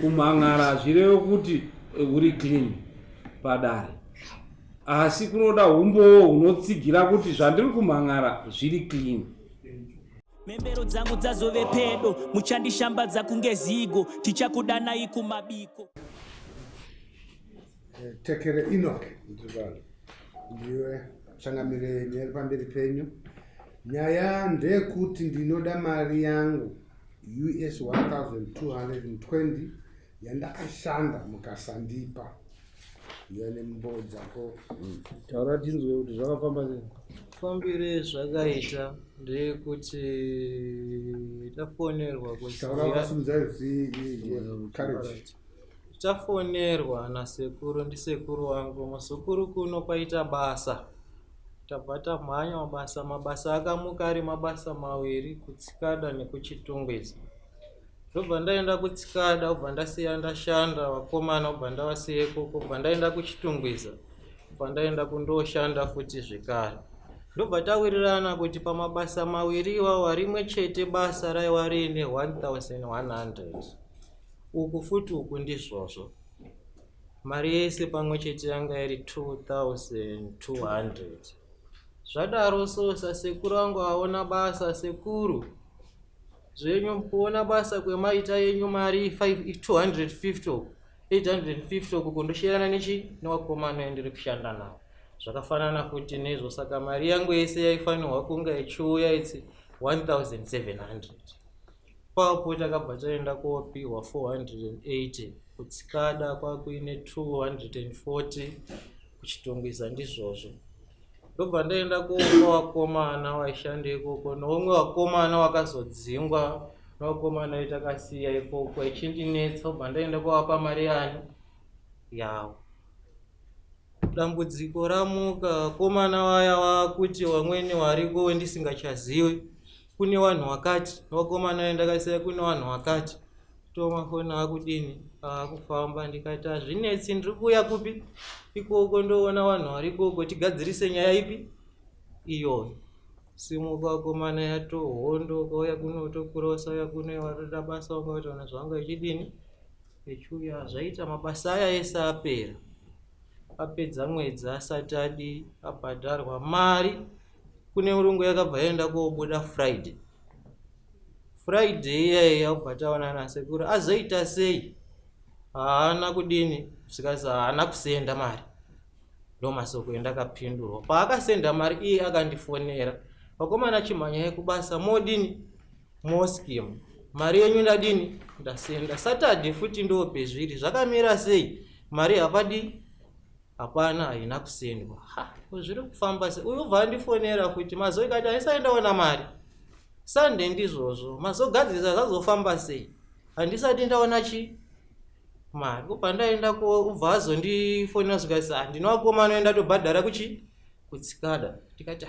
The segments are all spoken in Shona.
kumang'ara zvireve kuti uri clean padare, asi kunoda umbowo hunotsigira kuti zvandiri kumang'ara zviri clean. Membero dzangu dzazove pedo, muchandishambadza kunge zigo, tichakudanai kumabiko. Tekere Enoch ndiwe changamire nyeri pamberi penyu. Nyaya ndeyekuti ndinoda mari yangu US 1220 yandakashanda mukasandipa. Yane mbo dzako taura tinzwe kuti zvakafamba sei. Fambire zvakaita ndekuti tafonerwa tafonerwa nasekuru, ndisekuru wangu muZukuru kuno kwaita basa, tabva tamhanya mabasa akamuka ari mabasa maviri, kutsikada nekuchitungwiza. Ndobva ndaenda kutsikada, ubva ndasiya ndashanda, vakomana ubva ndavasiya ikoko, ubva ndaenda kuchitungwiza, ubva ndaenda kundoshanda futi zvekare. Ndobva tawirirana kuti pamabasa maviri iwawo rimwe chete basa raiva riine 1100. Uku futi uku ndizvozvo. Mari yese pamwe chete yanga iri 2200. Zvadaro sosa sekuru wangu aona basa. Sekuru, zvenyu kuona basa kwemaita yenyu mari 250 850 uku kundosiyana newakomana endiri kushanda nawo. Zvakafanana futi nezvo, saka mari yangu yese yaifanirwa kunga ichiuya itsi 1700. Papo takabva taenda kopiwa 480, kutsikada kwakuine 240, kuchitungwiza ndizvozvo. Ndobva ndaenda kuopa wakomana waishanda ikoko, noumwe wakomana wakazodzingwa newakomana itakasiya ikoko ichindinetsa. Ubva ndaenda kuvapa mari yanyu yavo. Dambudziko ramuka, wakomana vaya vakuti vamweni variko wendisingachazivi, kune vanhu vakati, newakomana endakasiya kune vanhu vakati. Tomafoni akudini akufamba, ndikati hazvinetsi, ndiri kuuya kupi ikoko ndoona vanhu varikoko, tigadzirise nyaya ipi iyoyo. Simuka wakomana yatohondo, kauya kunotokurosa, uya kuno watoda basa, wakautaona zvanga ichidini ichiuya. Zvaita mabasa aya ese apera, apedza mwedzi asati adi abhadharwa mari. Kune urungu yakabva yaenda kobuda Friday iyayi yabva taona nasekuru azoita sei, haana kudini, zvikazi haana kusenda mari. Ndomasoko endakapindurwa. Paakasenda mari iye akandifonera, vakomana chimhanyai kubasa, modini moskimu, mari yenyu ndadini ndasenda. Saturday futi ndopezviri, zvakamira sei, mari hapadi hapana, haina kusendwa. Zviri kufamba sei? Uyu ubva andifonera futi mazoikati haisaendaona mari. Sunday ndizvozvo, mazogadzirisa zvazofamba sei, handisati ndaona mari. Ubva ndaenda ubva azondifonera zvikasi, ndinowakomana enda tobhadhara kutsikada. Tikati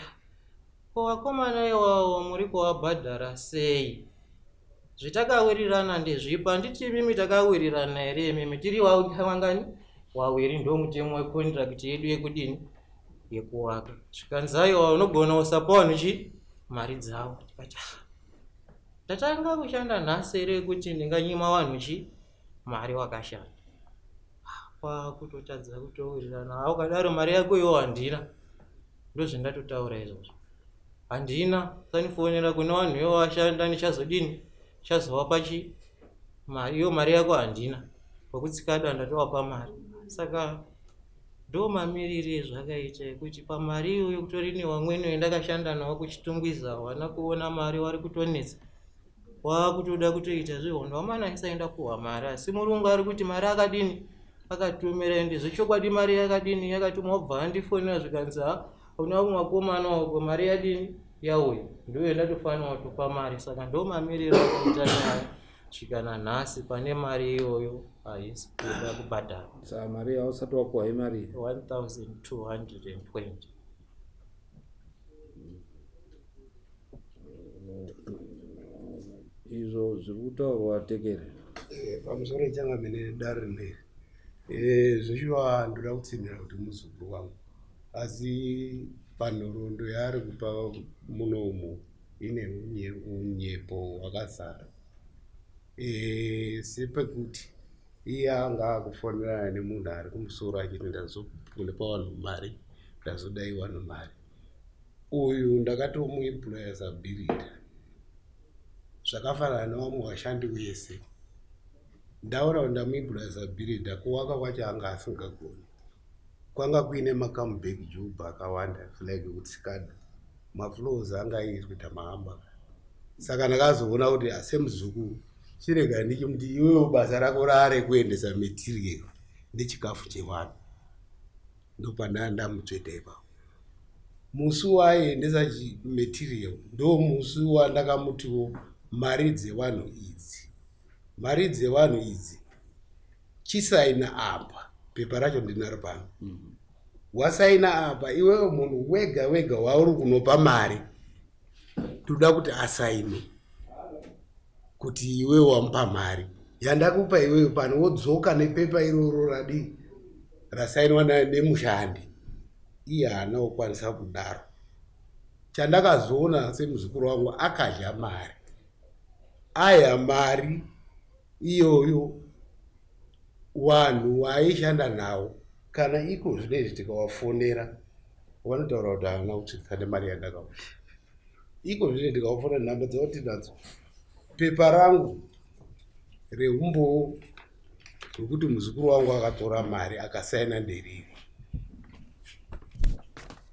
ko wakomana iwawo muri kuwabhadhara sei? Zvitakawirirana ndezvipa, nditi mimi takawirirana here? Mimi tiri wangani wawiri, ndo mutemo wekontrakt yedu yekudini yekuwaka. Zvikanzaiwa unogona usapa vanhu mari dzavo. Tikati ndatanga kushanda nhasi here kuti ndinganyima vanhu mari wakashanda. Kwakutotadza kutowirirana. Ukadaro mari yako iwo handina, ndozvendatotaura izvozvo. Handina, sanifonera kune vanhu iwo washanda, ndichazodini, chazovapa mari. Iyo mari yako handina, kwakutsikada ndatowapa mari. Saka ndo mamiriri zvakaita ekuti pamari iyoyo kutori nevamweni vendakashanda navo kuchitungwiza, wana kuona mari wari kutonetsa, wakutoda kutoita zvihondo, wamana aisaenda kuhwa mari. Asi murungu ari kuti mari akadini akatumira, ende zvechokwadi mari yakadini yakatumwa. Wabva andifonera zvikanzi una umwe wakomana wako mari yadini yauya, ndiyo ndatofanirwa kutopa mari. Saka ndo mamiriri akaita nayo svikana nhasi pane mari iyoyo haisi kuda kubhadhara. Saka mari yausati wapuwa imari 1220. izvo zviri kutaurwa Tekere. Pamusoro changamene dare rineri, zveshuwa ndoda kutsinira kuti muzukuru wangu, asi panhoroondo yaari kupa munomu ine unyepo wakazara. Sepekuti iye anga akufonerana nemunhu ari kumusoro achiti ndazokupa vanhu mari ndazodai vanhu mari. Uyu ndakatomuemploya sabhirida zvakafanana nevamwe vashandi vese. Ndaona kuti ndamuemploya sabhirida kuvaka kwacho anga asingagoni. Kwanga kuine macomeback job akawanda like kutsikada mafloors anga aizwi tamahamba. Saka ndakazoona kuti asemuzukuru chirega ndichimuti iwewo basa rako rare kuendesa material nechikafu chevanhu. Ndopandamutsveta ipapo. Musi waendesa material ndo musi wandakamutiwo mari dzevanhu idzi chisaina apa pepa racho ndinaro pano. Wasaina apa iwewe munhu wega wega wauri kunopa mari toda kuti asaine kuti iwewe wamupa mari yandakupa iwewe pano wodzoka nepepa iroro radi rasainwa nemushandi. Iye haana kukwanisa kudaro. Chandakazoona semuzukuru wangu akadya mari. Aya mari iyoyo vanhu waaishanda nawo kana iko zvinezvi tikawafonera vanotaura kuti havana kutsvika nemari yandakawa. Iko zvinezvi tikawafonera nhamba dzavo tinadzo. Pepa rangu reumbowo rwekuti muzukuru wangu akatora mari akasaina nderiri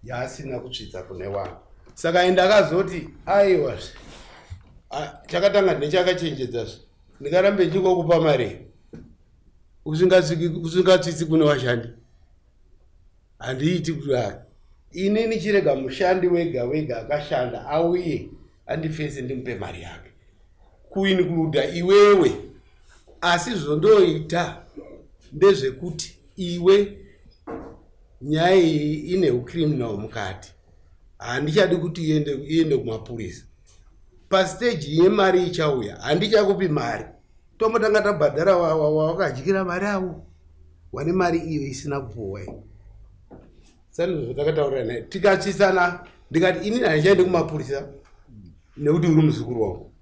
yaasina kutsvitsa kune vanhu. Saka ndakazoti aiwa chakatanga nechakachenjedzazve ndikarambe ndingokupa mari usingatsvitsi kune vashandi. Handiiti kuti inini chirega mushandi wega wega akashanda auye andifese ndimupe mari yake kuinkluda iwewe. Asi zvondoita ndezvekuti iwe nyaya iyi ine ukriminal mukati. Handichadi kuti iende kumapurisa. Pastage yemari ichauya handichakupi mari. Tomotanga tabhadhara wakadyira mari avo wane mari iyo isina kupuwa. Saka zvatakataura naye tikatsvisana ndikati inini handichaende kumapurisa nekuti uri muzukuru wangu.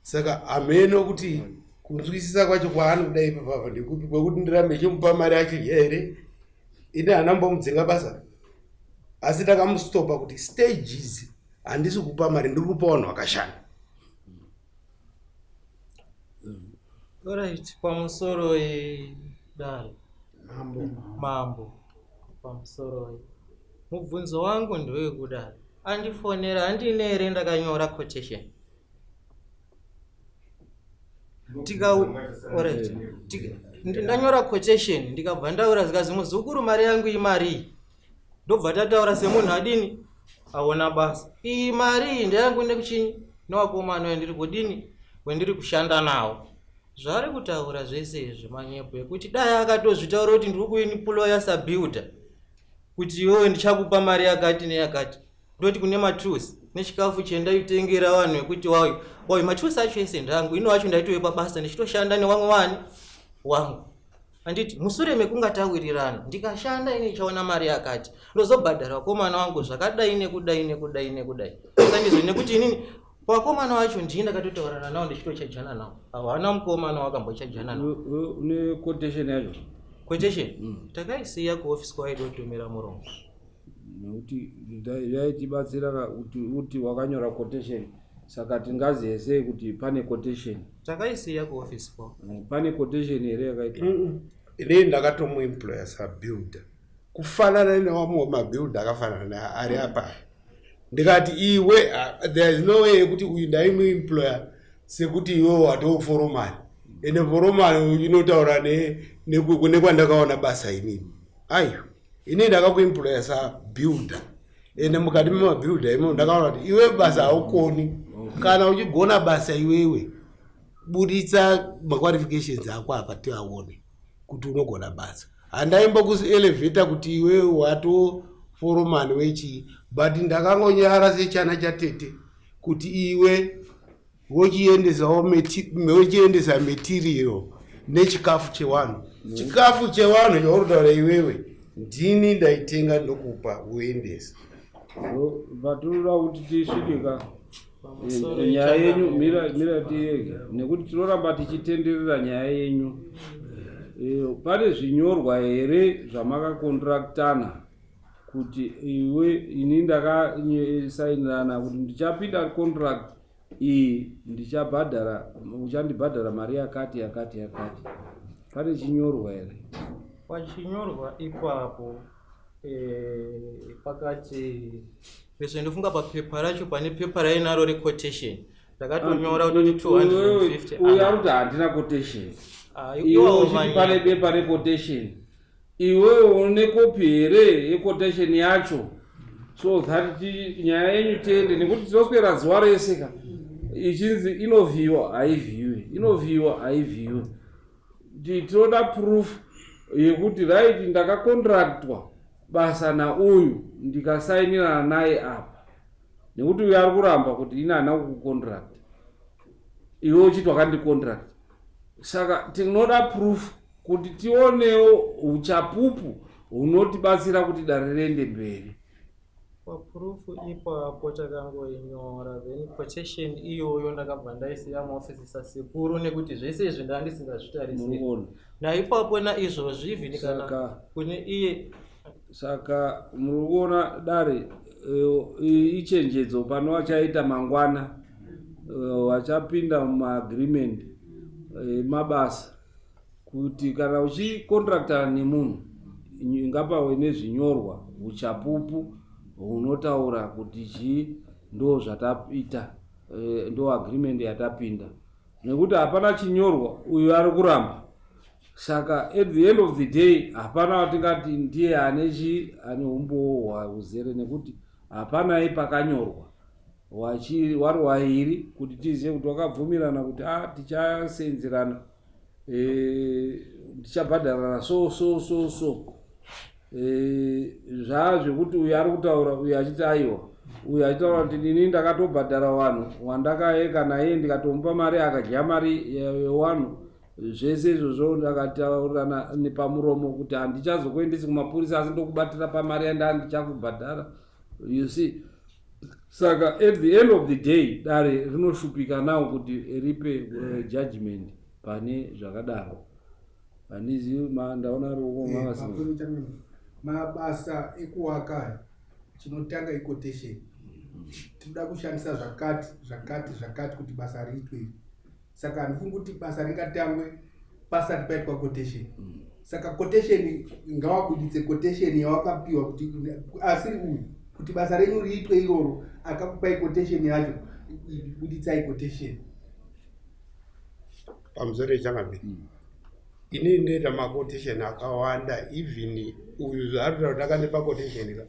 Saka ameno kuti kunzwisisa kwacho kwaanoda ipapapa ndikupi kwekuti ndirambe ndichimupa mari yacho here. Ine hanambomudzinga basa asi ndakamustopa kuti stages handisi kupa mari ndiri kupa vanhu vakashanda. Alright, pamusoro dare mambo pamusoro mubvunzo wangu ndewekudaro andifonera handine here ndakanyora quotation ndanyora quotation ndikabva ndaura zikazi muzukuru mari yangu imari ndobva tataura semunhu adini aona basa. Iyi mari ndeyangu nekuchini newakomana wendiri kudini wendiri kushanda nawo. Zvari kutaura zvese izvi manyepo ekuti dai akatozvitaura kuti ndiri kuemploya sabuilder kuti iwewe ndichakupa mari yakati neyakati ndoti kune matools nechikafu chendaitengera vanhu ekuti wauyu matools acho ese ndangu ino wacho ndaitowe pabasa ndichitoshanda newamwe wangu. Handiti musure mekungatawirirana ndikashanda ine chaona mari yakati ndozobhadhara wakomana wangu zvakadai nekudai. Saka ndizvo nekuti inini wakomana wacho ndini ndakatotaurana nawo ndichitochajana nawo. Havana mukomana wakambochajana nawo. Une quotation yacho? Quotation? Takaisiya kuofisi kwaidotomera murongo. Nekuti yaitibatsira kuti wakanyora quotation. Saka tingaziye sei kuti pane quotation? Takaisiya kuofisi kwao. Pane quotation here yakaita? Ine ndakatomuemploya sabuilder kufanana newamwe mabuilder akafanana ari apa. Ndikati iwe there is no way yekuti uyu ndaimuemploya sekuti iwe watoforomani ende foromani inotaura nekwandakaona basa inini. Ayo ine ndakakuemploya sabuilder ende mukati memabuilder imo ndakaona kuti iwe basa haukoni. Kana uchigona basa iwewe buditsa maqualifications ako apa tiaone kuti unogona basa. Handaimbokuelevheta kuti iwe wato foromani wechi but ndakangonyara sechana chatete kuti iwe wochiendesa material nechikafu chevanhu. Chikafu chevanhu chaurutaura iwewe ndini ndaitenga ndokupa uendesa. Vatinoda kuti tisvikika nyaya yenyu mira tiyege nekuti tinoramba tichitenderera nyaya yenyu pane zvinyorwa here zvamakakontraktana kuti iwe ini ndakasainirana kuti ndichapinda contract iyi uchandibhadhara mari yakati. Pane chinyorwa here? Pachinyorwa ipapo pakati pese ndofunga papepa racho pane pepa rainaro requotation ndakatonyora kuti 250. Uyu ari kuti handina quotation. Iwe uchiti pane bepa requotation. Iwe une kopi here yequotation yacho? So that nyaya yenyu tende nekuti tinoswera zuva rese ka ichinzi inovhiyiwa haivhiyiwe. Tinoda proof yekuti right ndakakontraktwa basa nauyu ndikasainirana naye apa, nekuti uyu ari kuramba kuti ina hana kukukontrakt iwe uchiti wakandikontrakt. Saka tinoda proof kuti tionewo uchapupu hunotibatsira kuti dare riende mberi. Paproof ipapo takangoinyora, then quotation iyoyo ndakabva ndaisiya muofisi sasekuru nekuti zvese izvi ndandisingazvitarisiri naipapo naizvozvi vhinikana kune iye. Saka muri kuona dare ichenjedzo pano vachaita mangwana vachapinda mumaagreement mabasa kuti kana uchikontraktana nemunhu ngapawe nezvinyorwa uchapupu hunotaura kuti chii ndo zvataita, ndo agreement yatapinda, nekuti hapana chinyorwa uyu ari kuramba. Saka at the end of the day hapana watingati ndiye ane umbohwa uzere, nekuti hapana pakanyorwa wari wairi kuti tizive kuti wakabvumirana kuti tichaseenzerana tichabhadharana so zvazvekuti uyu ari kutaura uyu achiti aiwa uyu achitaura kuti ini ndakatobhadhara vanhu wandakaeka naye ndikatomupa mari akadya mari yewanhu. Zvese izvozvo ndakataurana nepamuromo kuti handichazokuendesi kumapurisa asi ndokubatira pamari yandichakubhadhara, you see. Saka at the end of the day dare rinoshupika nawo kuti ripe judgment pane zvakadaro. Handizivi ndaona ruoko mavasina mabasa ekuwaka chinotanga iquotation. Tinoda kushandisa zvakati kuti basa riitwe. Saka handifungi kuti basa ringatangwe pasati paitwa quotation. Saka quotation ngawabuditse quotation yawakapiwa kuti asiri uyu kuti basa renyu riitwe iroro akakupai quotation yacho buditsai quotation. Pamuzore changabe ini ndeta maquotation akawanda, even uyu zvaarira kuti akandipa quotation ka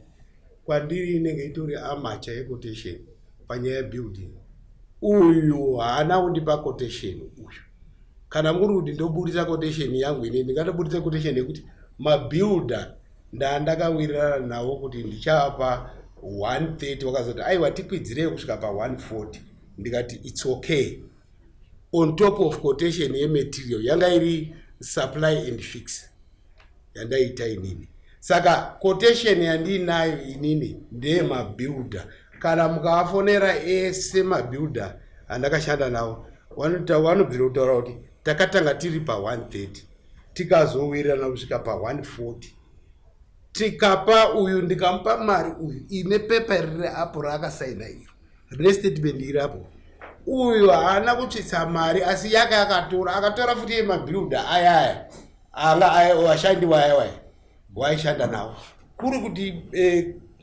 kwandiri inenge itori amacha yequotation panyaya yebuilding. Uyu haana kundipa quotation uyu. Kana muri kuti ndobudisa quotation yangu ini ndingatobudisa quotation yekuti mabuilder ndandakawirirana nawo kuti ndichapa 130 wakazoti aiwa tikwidzirei kusvika pa 140 ndikati it's okay, on top of quotation yematerial yanga iri supply and fix yandaita inini. Saka quotation yandinayo inini ndeye mabuilder. Kana mukawafonera ese mabuilder andakashanda nawo vanobvira kutaura kuti takatanga tiri pa 130 tikazowirirana kusvika pa 140 tikapa uyu ndikamupa mari uyu ine pepa riri apo raakasaina iro rine statement iri apo. Uyu haana kutsvitsa mari asi yake akatora futi yemabuilder ayaya anga vashandi waya waishanda nawo kuri kuti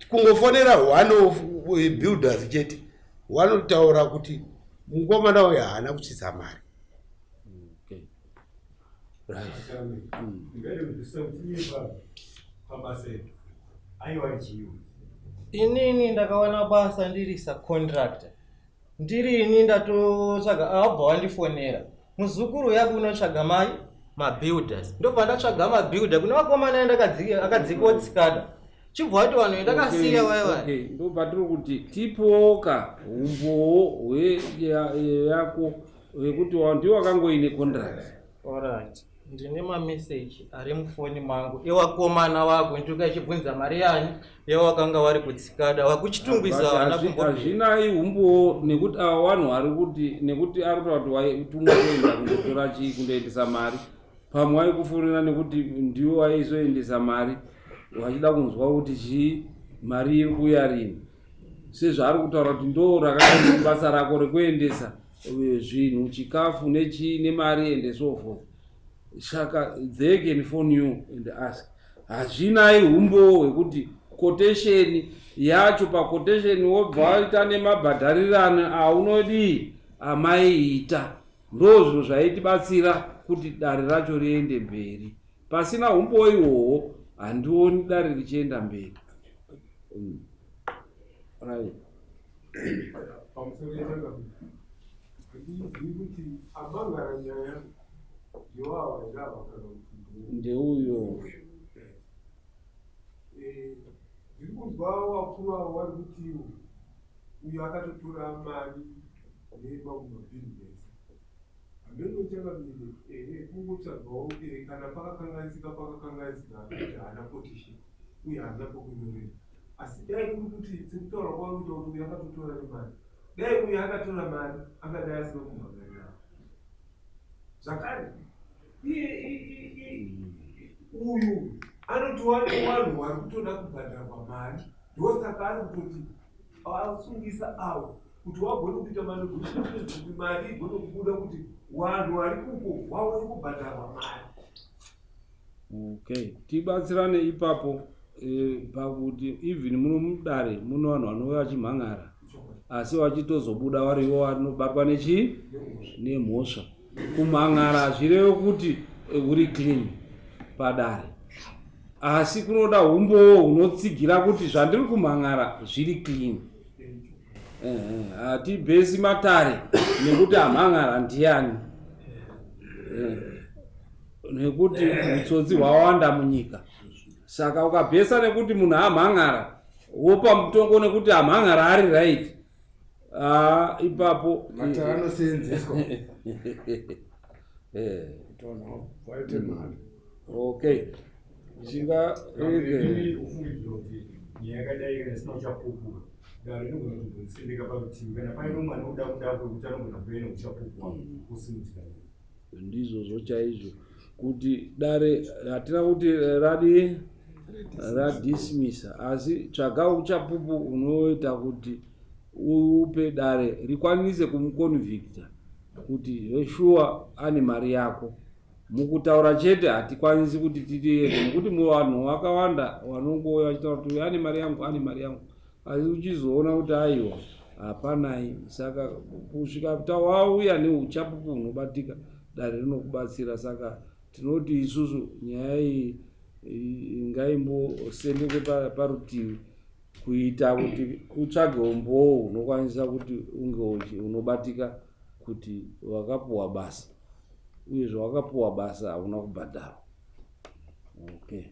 kungofonera one of builders chete wanotaura kuti mukomana uyu haana kutsvitsa mari. Inini ndakawana basa ndiri sacontractor, ndiri ini ndatotsvaga abva wandifonera muzukuru yako unotsvaga mabuilders, ndobva ndatsvaga mabuilder kune vakomana akadzikotsikada chibva wato vanhu ndakasiya waiwai. Ndopatiri kuti tipoka umbowo yako wekuti ndiwe wakangoine contract. Alright, ndine mameseji ari mufoni mangu ewakomana wako ntuka achibvunza mari yanyu yawakanga wari kutsikada wakuchitungwiza vana hazvinai umbowo nekuti ava vanhu vari kuti nekuti ari kutaura kuti waitumwa kuenda kundotora chii kundoendesa mari pamwe waikufonera nekuti ndiwo waizoendesa mari wachida kunzwa kuti chii mari iri kuuya rini, sezvaari kutaura kuti ndo rakaita basa rako rekuendesa zvinhu, chikafu nechii nemari and so forth. Saka they can phone you and ask. Hazvinai umbo hwekuti quotation yacho paquotation wobva waita nemabhadharirano aunodii amaiita. Ndozvo zvaitibatsira kuti dare racho riende mberi. Pasina umbo ihwohwo handioni dare richienda mberi. Right. Ndeuyo ndiri kunzwa wakuru avo vari kuti uyo akatotora mari nemamabhizinesi handinochakabile kungotsvagawo kana pakakanganisika kuti haana kotishi uye haana pokunyorera, asi dai kuri kuti dzikutaura kwakuita kuti uyo akatotora nemari, dai uyo akatora mari angadai asina kumhangarira zvakare. Uyu anotowa nevanhu vari kutoda kubhadharwa mari, ndosaka ari kutoti asungisa avo kuti wagone kuita mari kuti mari igone kubuda kuti vanhu vari kuko vaone kubhadharwa mari. Okay, tibatsirane ipapo pakuti even muno mudare muno vanhu vanouya vachimhan'ara asi vachitozobuda varivo vanobatwa nechii nemhosva. Kumhan'ara hazvirevo kuti uri clean padare, asi kunoda umbowo hunotsigira kuti zvandiri kumhan'ara zviri clean. Hatibhesi matare nekuti amhan'ara ndiani, nekuti utsotsi hwawanda munyika. Saka ukabhesa nekuti munhu amhan'ara wopa mutongo nekuti amhan'ara ari right, ipapo matara anoseenzeswa okay. Chinga yakadai kana sina uchapupu dare nogona kutosendeka parutivi kana paine mwana uda kuda kwekuti anogona kuenda uchapupu usimudzika. Ndizvo chaizvo kuti dare hatina kuti radismisa, asi tsvaga uchapupu unoita kuti upe dare rikwanise kumuconvicta kuti shuwa ane mari yako. Mukutaura chete hatikwanisi kuti titiende nekuti vanhu vakawanda vanongouya vachitaura kuti ane mari yangu, ane mari yangu, asi uchizoona kuti aiwa hapanai. Saka kusvika tawauya neuchapupu hunobatika dare rinokubatsira. Saka tinoti isusu nyaya iyi ngaimbosendeke parutivi kuita kuti utsvage umbowo hunokwanisa kuti unge unobatika kuti wakapuwa basa uye zvawakapuwa basa hauna kubhadharwa. Okay.